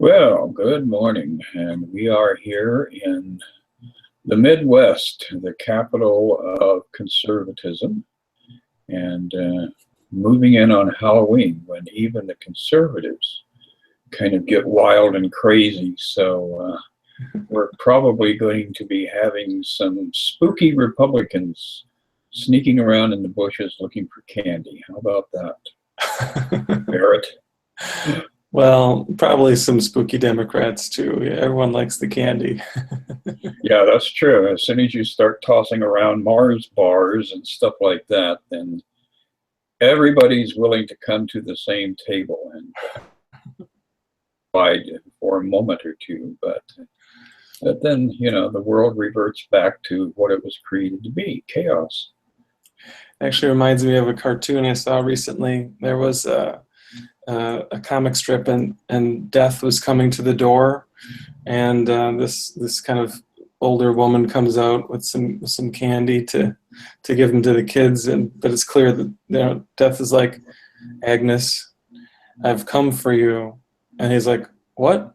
Well, good morning, and we are here in the Midwest, the capital of conservatism, and moving in on Halloween when even the conservatives kind of get wild and crazy. So we're probably going to be having some spooky Republicans sneaking around in the bushes looking for candy. How about that, Barrett? Well, probably some spooky Democrats too. Yeah, everyone likes the candy. Yeah, that's true. As soon as you start tossing around Mars bars and stuff like that, then everybody's willing to come to the same table and fight for a moment or two. But then, the world reverts back to what it was created to be, chaos. Actually reminds me of a cartoon I saw recently. There was a comic strip, and death was coming to the door, and this kind of older woman comes out with some candy to give them to the kids, but it's clear that death is like, Agnes, I've come for you, and he's like, what?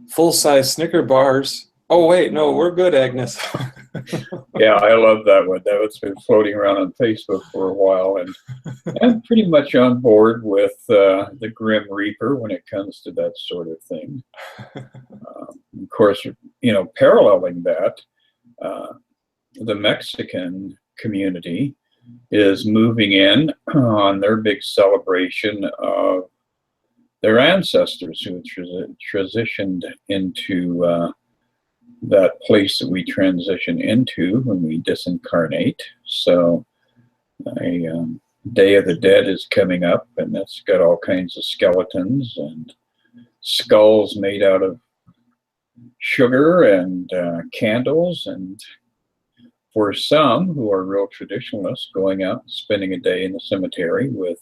Full-size Snicker bars? Oh wait, no, we're good, Agnes. Yeah, I love that one. That one's been floating around on Facebook for a while, and I'm pretty much on board with the Grim Reaper when it comes to that sort of thing. Of course, paralleling that, uh, the Mexican community is moving in on their big celebration of their ancestors who transitioned into that place that we transition into when we disincarnate. So a Day of the Dead is coming up, and that's got all kinds of skeletons and skulls made out of sugar and candles, and for some who are real traditionalists, going out and spending a day in the cemetery with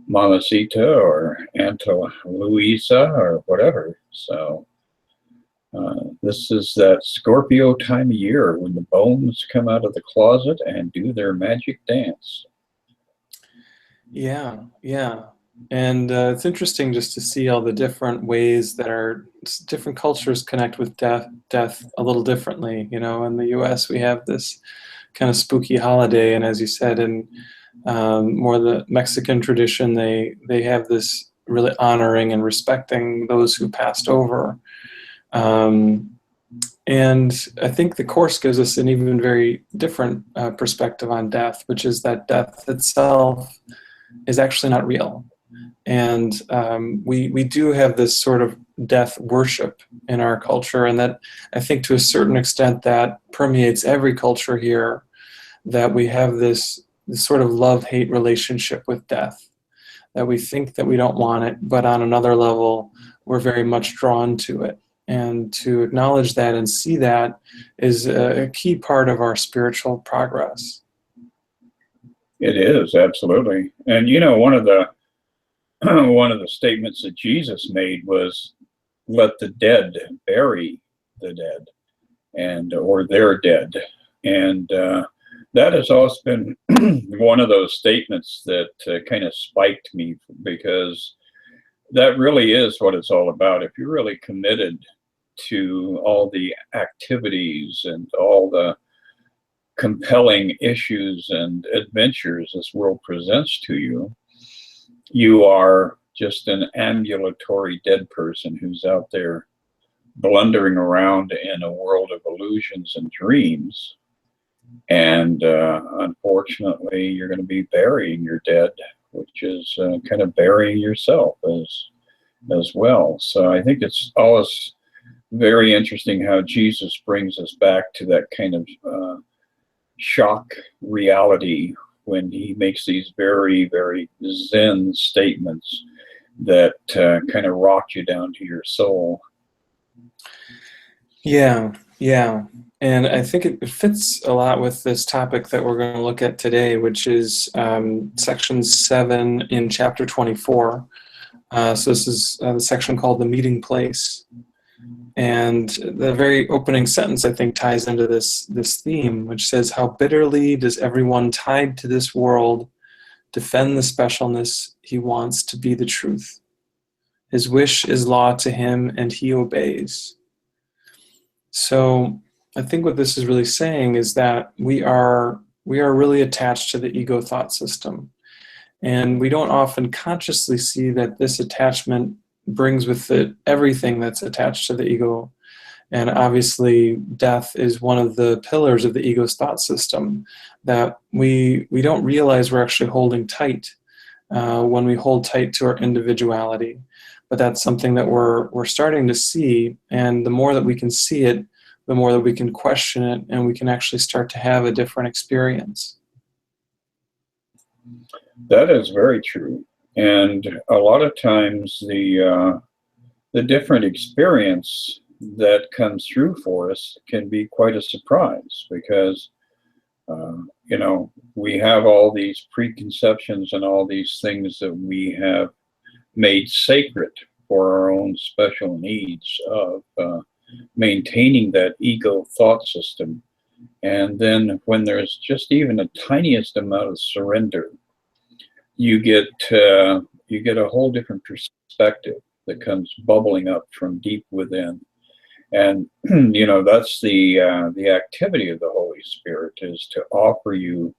Mamacita or Aunt Luisa or whatever. So this is that Scorpio time of year when the bones come out of the closet and do their magic dance. Yeah, yeah. And it's interesting just to see all the different ways that our different cultures connect with death a little differently. In the U.S. we have this kind of spooky holiday, and as you said, in more the Mexican tradition, they have this really honoring and respecting those who passed over. Um, and I think the Course gives us an even very different perspective on death, which is that death itself is actually not real. And we do have this sort of death worship in our culture, and that I think to a certain extent that permeates every culture here, that we have this sort of love-hate relationship with death, that we think that we don't want it, but on another level, we're very much drawn to it. And to acknowledge that and see that is a key part of our spiritual progress. It is, absolutely. And one of the one of the statements that Jesus made was, "Let the dead bury the dead," and or their dead, and that has also been one of those statements that kind of spiked me, because that really is what it's all about. If you're really committed to all the activities and all the compelling issues and adventures this world presents to you, you are just an ambulatory dead person who's out there blundering around in a world of illusions and dreams. And unfortunately, you're going to be burying your dead, which is kind of burying yourself as well. So I think it's always very interesting how Jesus brings us back to that kind of shock reality when he makes these very, very Zen statements that kind of rock you down to your soul. Yeah, yeah. And I think it fits a lot with this topic that we're going to look at today, which is section 7 in chapter 24. So this is the section called The Meeting Place. And the very opening sentence, I think, ties into this theme, which says, "How bitterly does everyone tied to this world defend the specialness he wants to be the truth. His wish is law to him, and he obeys. So I think what this is really saying is that we are really attached to the ego thought system. And we don't often consciously see that this attachment brings with it everything that's attached to the ego. And obviously, death is one of the pillars of the ego's thought system that we don't realize we're actually holding tight when we hold tight to our individuality. But that's something that we're starting to see, and the more that we can see it, the more that we can question it, and we can actually start to have a different experience. That is very true. And a lot of times the different experience that comes through for us can be quite a surprise, because we have all these preconceptions and all these things that we have made sacred for our own special needs of maintaining that ego thought system. And then when there's just even a tiniest amount of surrender, you get a whole different perspective that comes bubbling up from deep within. And that's the activity of the Holy Spirit, is to offer you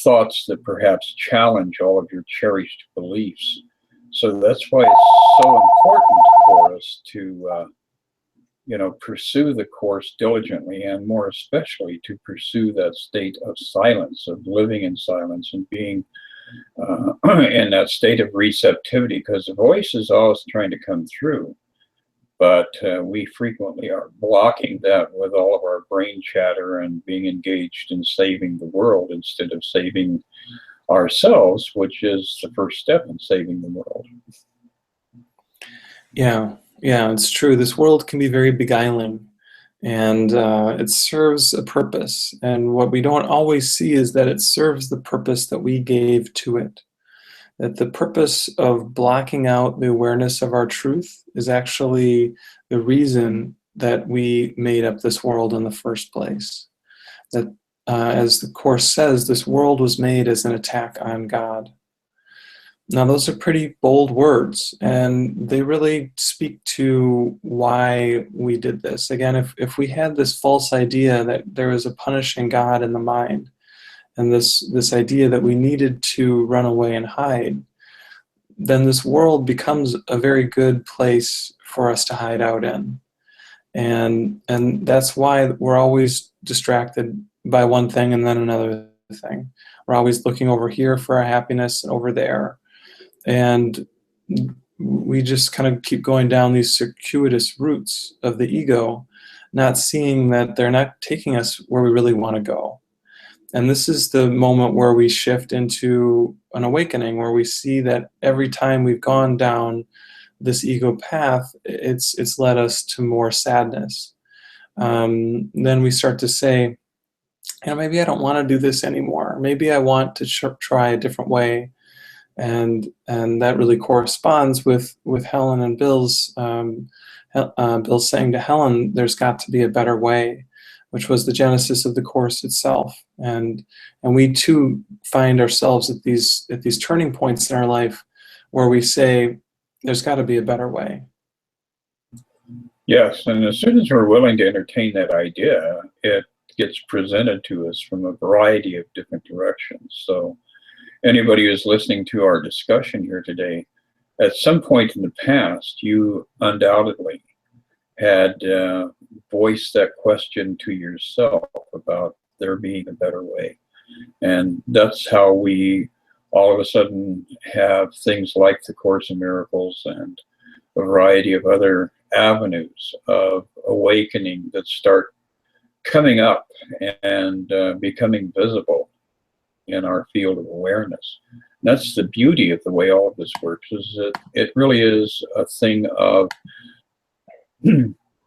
thoughts that perhaps challenge all of your cherished beliefs. So that's why it's so important for us to pursue the Course diligently, and more especially to pursue that state of silence, of living in silence and being in that state of receptivity, because the voice is always trying to come through. But we frequently are blocking that with all of our brain chatter and being engaged in saving the world instead of saving ourselves, which is the first step in saving the world. Yeah, it's true. This world can be very beguiling, and it serves a purpose. And what we don't always see is that it serves the purpose that we gave to it. That the purpose of blocking out the awareness of our truth is actually the reason that we made up this world in the first place. That, as the Course says, this world was made as an attack on God. Now, those are pretty bold words, and they really speak to why we did this. Again, if we had this false idea that there is a punishing God in the mind, and this idea that we needed to run away and hide, then this world becomes a very good place for us to hide out in. And that's why we're always distracted by one thing and then another thing. We're always looking over here for our happiness and over there. And we just kind of keep going down these circuitous routes of the ego, not seeing that they're not taking us where we really want to go. And this is the moment where we shift into an awakening, where we see that every time we've gone down this ego path, it's led us to more sadness. Then we start to say, maybe I don't want to do this anymore. Maybe I want to try a different way. And that really corresponds with Helen and Bill's saying to Helen, there's got to be a better way, which was the genesis of the Course itself. And we too find ourselves at these turning points in our life where we say, there's got to be a better way. Yes, and as soon as we're willing to entertain that idea, it gets presented to us from a variety of different directions. So anybody who's listening to our discussion here today, at some point in the past, you undoubtedly had voiced that question to yourself about there being a better way. And that's how we all of a sudden have things like the Course in Miracles and a variety of other avenues of awakening that start coming up and becoming visible in our field of awareness. And that's the beauty of the way all of this works, is that it really is a thing of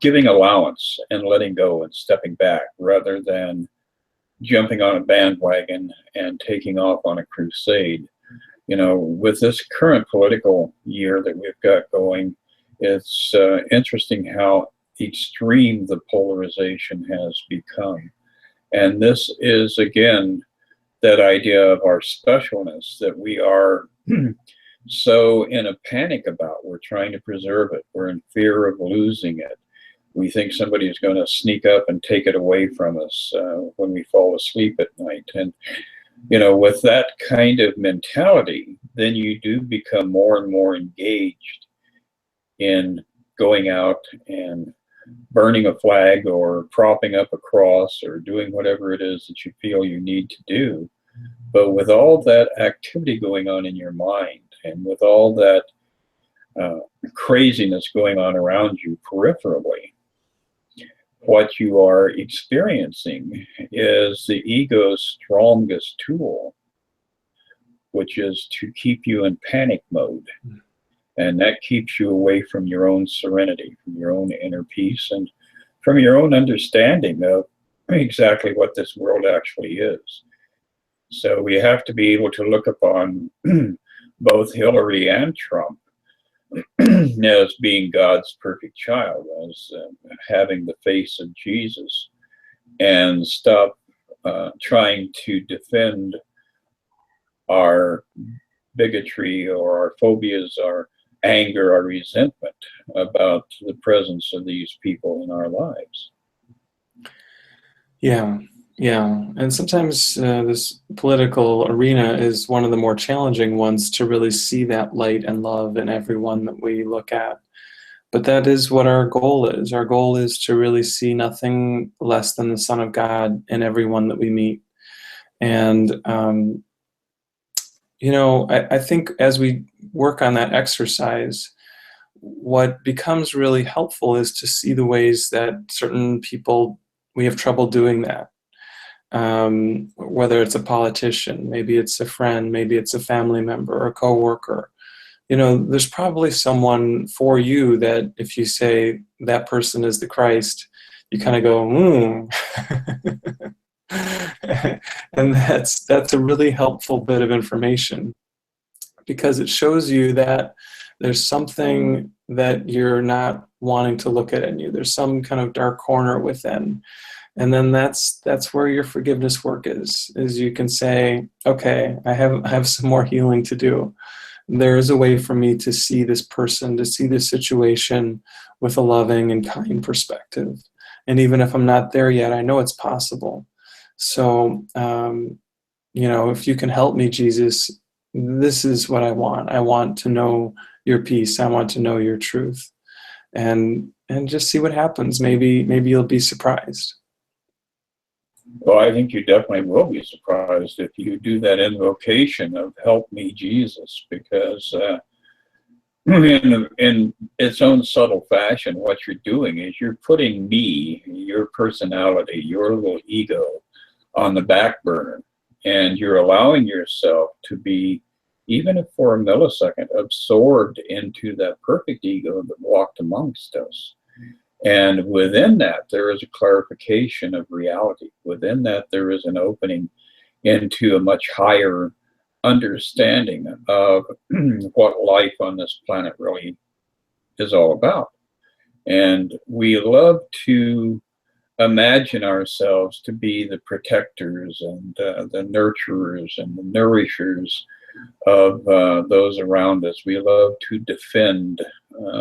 giving allowance and letting go and stepping back, rather than jumping on a bandwagon and taking off on a crusade. With this current political year that we've got going, it's interesting how extreme the polarization has become. And this is, again, that idea of our specialness, that we are so in a panic about, we're trying to preserve it. We're in fear of losing it. We think somebody is going to sneak up and take it away from us when we fall asleep at night. And, with that kind of mentality, then you do become more and more engaged in going out and burning a flag or propping up a cross or doing whatever it is that you feel you need to do. But with all that activity going on in your mind, and with all that craziness going on around you peripherally, what you are experiencing is the ego's strongest tool, which is to keep you in panic mode. And that keeps you away from your own serenity, from your own inner peace, and from your own understanding of exactly what this world actually is. So we have to be able to look upon both Hillary and Trump as being God's perfect child, as having the face of Jesus, and stop trying to defend our bigotry or our phobias, our anger, our resentment about the presence of these people in our lives. Yeah, yeah. And sometimes this political arena is one of the more challenging ones to really see that light and love in everyone that we look at. But that is what our goal is. Our goal is to really see nothing less than the Son of God in everyone that we meet. And, I think as we work on that exercise, what becomes really helpful is to see the ways that certain people, we have trouble doing that. Whether it's a politician, maybe it's a friend, maybe it's a family member or a coworker. There's probably someone for you that if you say that person is the Christ, you kind of go, and that's a really helpful bit of information, because it shows you that there's something that you're not wanting to look at in you. There's some kind of dark corner within. And then that's where your forgiveness work is you can say, okay, I have some more healing to do. There is a way for me to see this person, to see this situation with a loving and kind perspective. And even if I'm not there yet, I know it's possible. So, if you can help me, Jesus, this is what I want. I want to know your peace. I want to know your truth. And just see what happens. Maybe you'll be surprised. Well, I think you definitely will be surprised if you do that invocation of "Help me, Jesus," because in its own subtle fashion, what you're doing is you're putting me, your personality, your little ego, on the back burner, and you're allowing yourself to be, even if for a millisecond, absorbed into that perfect ego that walked amongst us. And within that, there is a clarification of reality. Within that, there is an opening into a much higher understanding of what life on this planet really is all about. And we love to imagine ourselves to be the protectors and the nurturers and the nourishers of those around us. We love to defend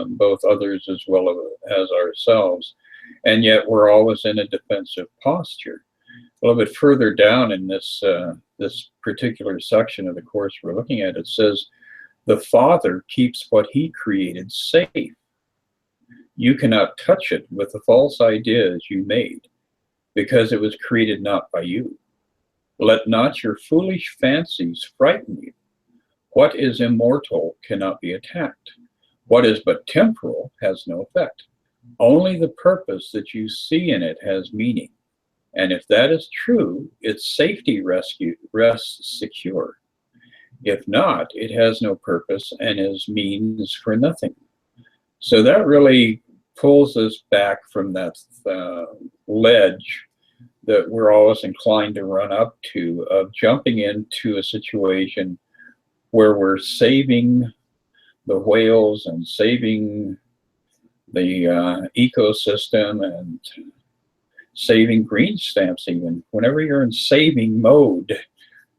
both others as well as ourselves, and yet we're always in a defensive posture. A little bit further down in this particular section of the course we're looking at, it says, "The Father keeps what He created safe. You cannot touch it with the false ideas you made, because it was created not by you. Let not your foolish fancies frighten you. What is immortal cannot be attacked. What is but temporal has no effect. Only the purpose that you see in it has meaning. And if that is true, its safety rests secure. If not, it has no purpose and is means for nothing." So that really pulls us back from that ledge that we're always inclined to run up to, of jumping into a situation where we're saving the whales and saving the ecosystem and saving green stamps. Even whenever you're in saving mode,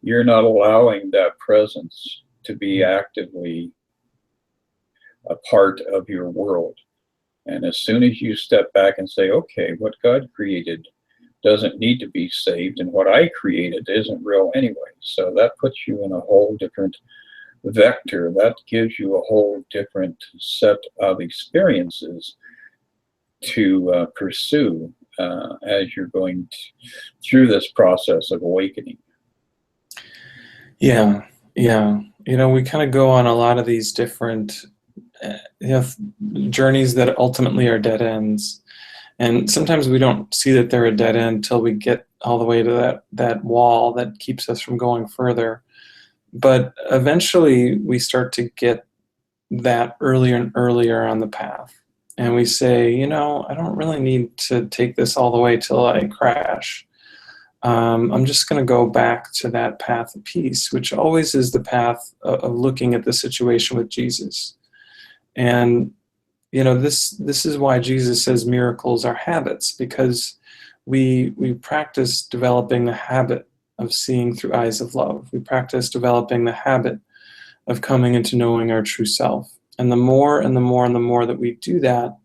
you're not allowing that presence to be actively a part of your world. And as soon as you step back and say, okay, what God created doesn't need to be saved, and what I created isn't real anyway. So that puts you in a whole different vector. That gives you a whole different set of experiences to pursue as you're going through this process of awakening. Yeah, yeah. You know, we kind of go on a lot of these different journeys that ultimately are dead ends. And sometimes we don't see that they're a dead end until we get all the way to that wall that keeps us from going further. But eventually we start to get that earlier and earlier on the path. And we say, you know, I don't really need to take this all the way till I crash. I'm just going to go back to that path of peace, which always is the path of looking at the situation with Jesus. And you know, this is why Jesus says miracles are habits, because we practice developing the habit of seeing through eyes of love. We practice developing the habit of coming into knowing our true self. And the more and the more and the more that we do that,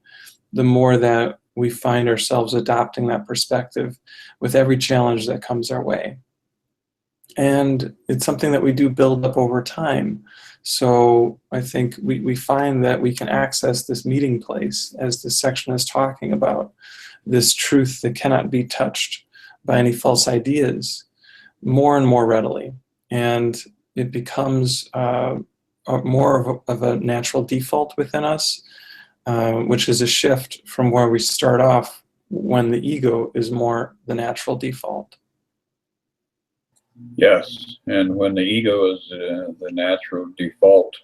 the more that we find ourselves adopting that perspective with every challenge that comes our way. And it's something that we do build up over time. So I think we find that we can access this meeting place, as this section is talking about, this truth that cannot be touched by any false ideas, more and more readily. And it becomes more of a natural default within us, which is a shift from where we start off when the ego is more the natural default. Yes, and when the ego is the natural default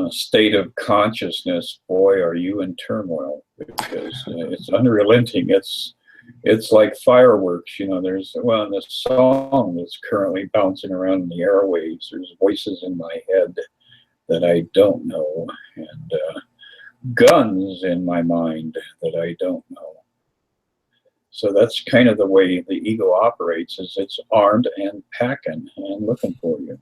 state of consciousness, boy, are you in turmoil, because it's unrelenting. It's like fireworks. You know, there's in this song that's currently bouncing around in the airwaves. There's voices in my head that I don't know, and guns in my mind that I don't know. So that's kind of the way the ego operates, is it's armed and packing and looking for you.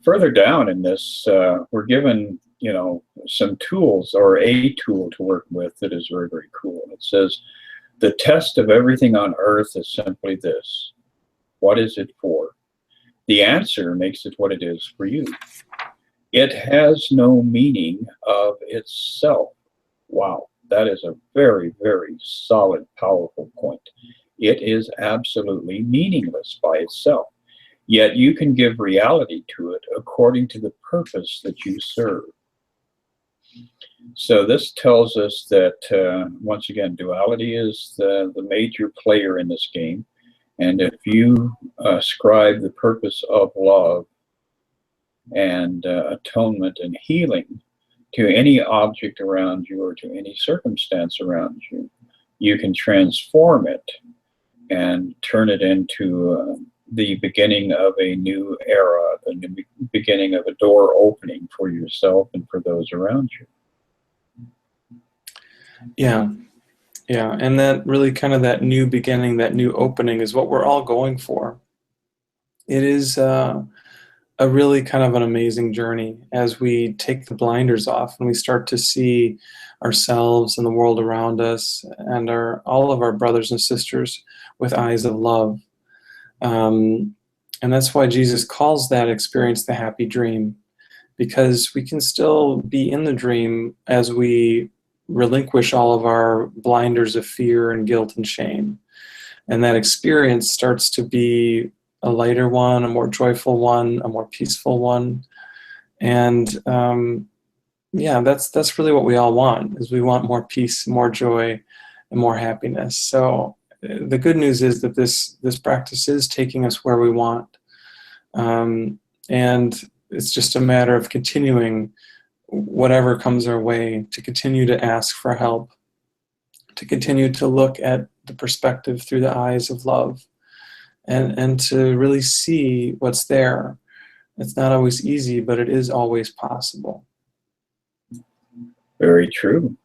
Further down in this, we're given, you know, some tools, or a tool to work with that is very, very cool. It says, the test of everything on earth is simply this: what is it for? The answer makes it what it is for you. It has no meaning of itself. Wow. That is a very, very solid, powerful point. It is absolutely meaningless by itself. Yet you can give reality to it according to the purpose that you serve. So this tells us that, once again, duality is the major player in this game. And if you ascribe the purpose of love and atonement and healing to any object around you or to any circumstance around you, you can transform it and turn it into the beginning of a new era, the new beginning of a door opening for yourself and for those around you. Yeah, yeah, and that really kind of that new beginning, that new opening is what we're all going for. It is a really kind of an amazing journey as we take the blinders off and we start to see ourselves and the world around us and all of our brothers and sisters with eyes of love. And that's why Jesus calls that experience the happy dream, because we can still be in the dream as we relinquish all of our blinders of fear and guilt and shame. And that experience starts to be a lighter one, a more joyful one, a more peaceful one. And yeah, that's really what we all want, is we want more peace, more joy, and more happiness. So the good news is that this practice is taking us where we want. And it's just a matter of continuing whatever comes our way, to continue to ask for help, to continue to look at the perspective through the eyes of love, and to really see what's there. It's not always easy, but it is always possible. Very true.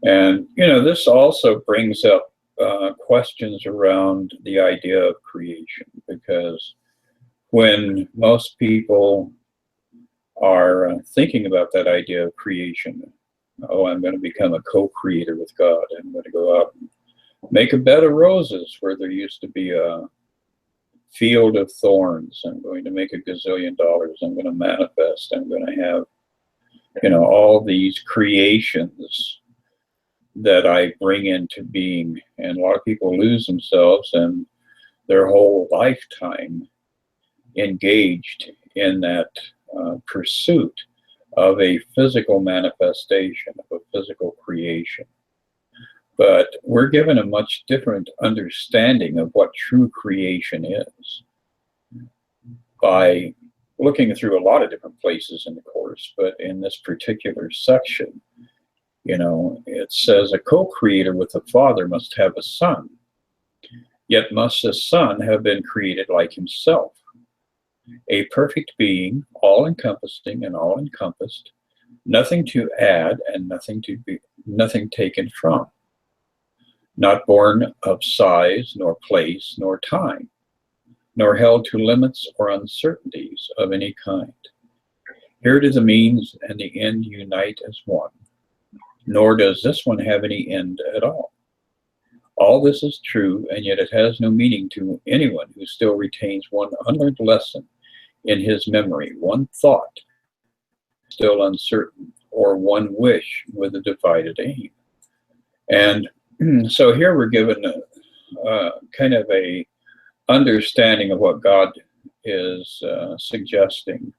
And, you know, this also brings up questions around the idea of creation, because when most people are thinking about that idea of creation. Oh, I'm going to become a co-creator with God. I'm going to go out and make a bed of roses where there used to be a field of thorns. I'm going to make a gazillion dollars. I'm going to manifest. I'm going to have, all these creations that I bring into being. And a lot of people lose themselves and their whole lifetime engaged in that pursuit of a physical manifestation, of a physical creation. But we're given a much different understanding of what true creation is by looking through a lot of different places in the course. But in this particular section, it says a co-creator with the Father must have a son, yet must the Son have been created like himself, a perfect being, all-encompassing and all-encompassed, nothing to add and nothing taken from, not born of size, nor place, nor time, nor held to limits or uncertainties of any kind. Here do the means and the end unite as one, nor does this one have any end at all. All this is true, and yet it has no meaning to anyone who still retains one unlearned lesson in his memory, one thought still uncertain, or one wish with a divided aim. And so here we're given a kind of a understanding of what God is suggesting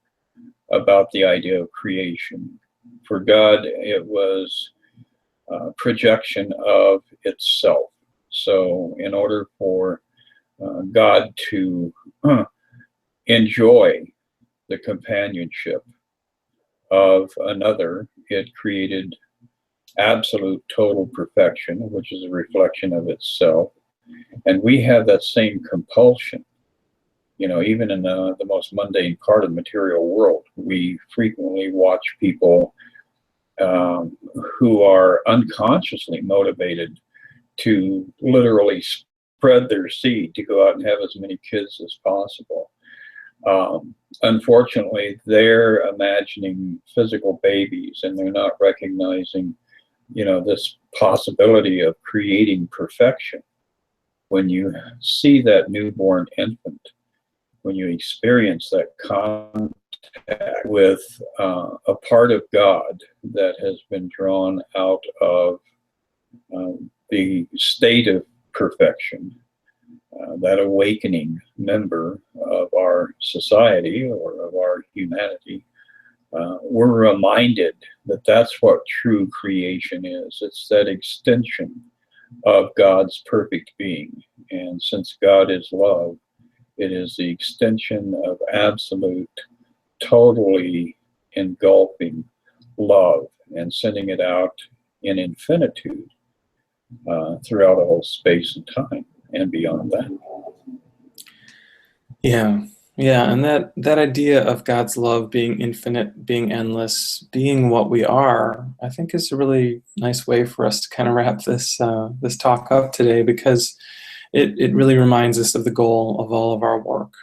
about the idea of creation. For God, it was a projection of itself. So in order for God to enjoy the companionship of another, it created absolute total perfection, which is a reflection of itself. And we have that same compulsion. Even in the most mundane part of the material world, we frequently watch people who are unconsciously motivated to literally spread their seed, to go out and have as many kids as possible. Unfortunately, they're imagining physical babies, and they're not recognizing, this possibility of creating perfection. When you see that newborn infant, when you experience that contact with a part of God that has been drawn out of the state of perfection, that awakening member of our society or of our humanity, we're reminded that that's what true creation is. It's that extension of God's perfect being. And since God is love, it is the extension of absolute, totally engulfing love and sending it out in infinitude throughout all space and time and beyond that. Yeah, and that idea of God's love being infinite, being endless, being what we are, I think is a really nice way for us to kind of wrap this this talk up today, because it really reminds us of the goal of all of our work.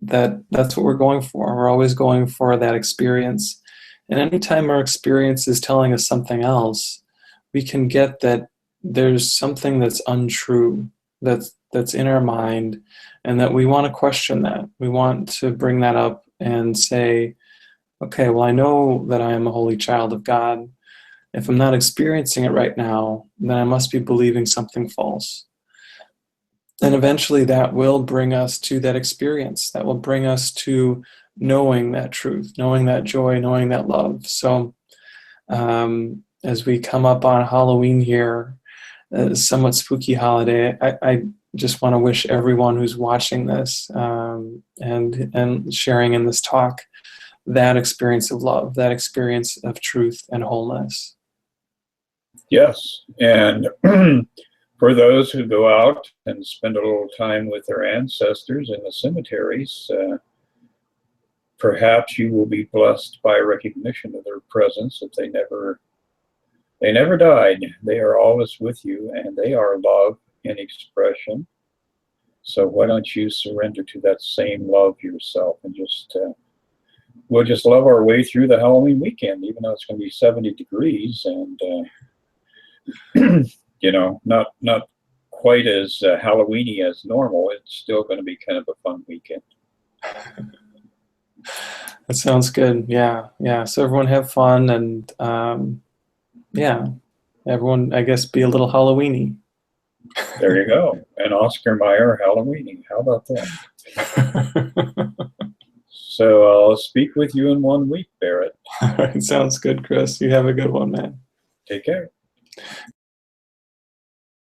That's what we're going for. We're always going for that experience, and anytime our experience is telling us something else, we can get that there's something that's untrue, that's in our mind, and that we want to question that. We want to bring that up and say, okay, well, I know that I am a holy child of God. If I'm not experiencing it right now, then I must be believing something false. And eventually that will bring us to that experience. That will bring us to knowing that truth, knowing that joy, knowing that love. So as we come up on Halloween here, somewhat spooky holiday, I just want to wish everyone who's watching this and sharing in this talk that experience of love, that experience of truth and wholeness. Yes, and for those who go out and spend a little time with their ancestors in the cemeteries, perhaps you will be blessed by recognition of their presence, that they never died. They are always with you, and they are love in expression. So why don't you surrender to that same love yourself, and just we'll just love our way through the Halloween weekend, even though it's going to be 70 degrees and not quite as Halloweeny as normal. It's still going to be kind of a fun weekend. That sounds good. Yeah, yeah. So everyone have fun, and yeah, everyone, I guess, be a little Halloweeny. There you go. And Oscar Mayer Halloweeny. How about that? So I'll speak with you in 1 week, Barrett. All right, sounds good, Chris. You have a good one, man. Take care.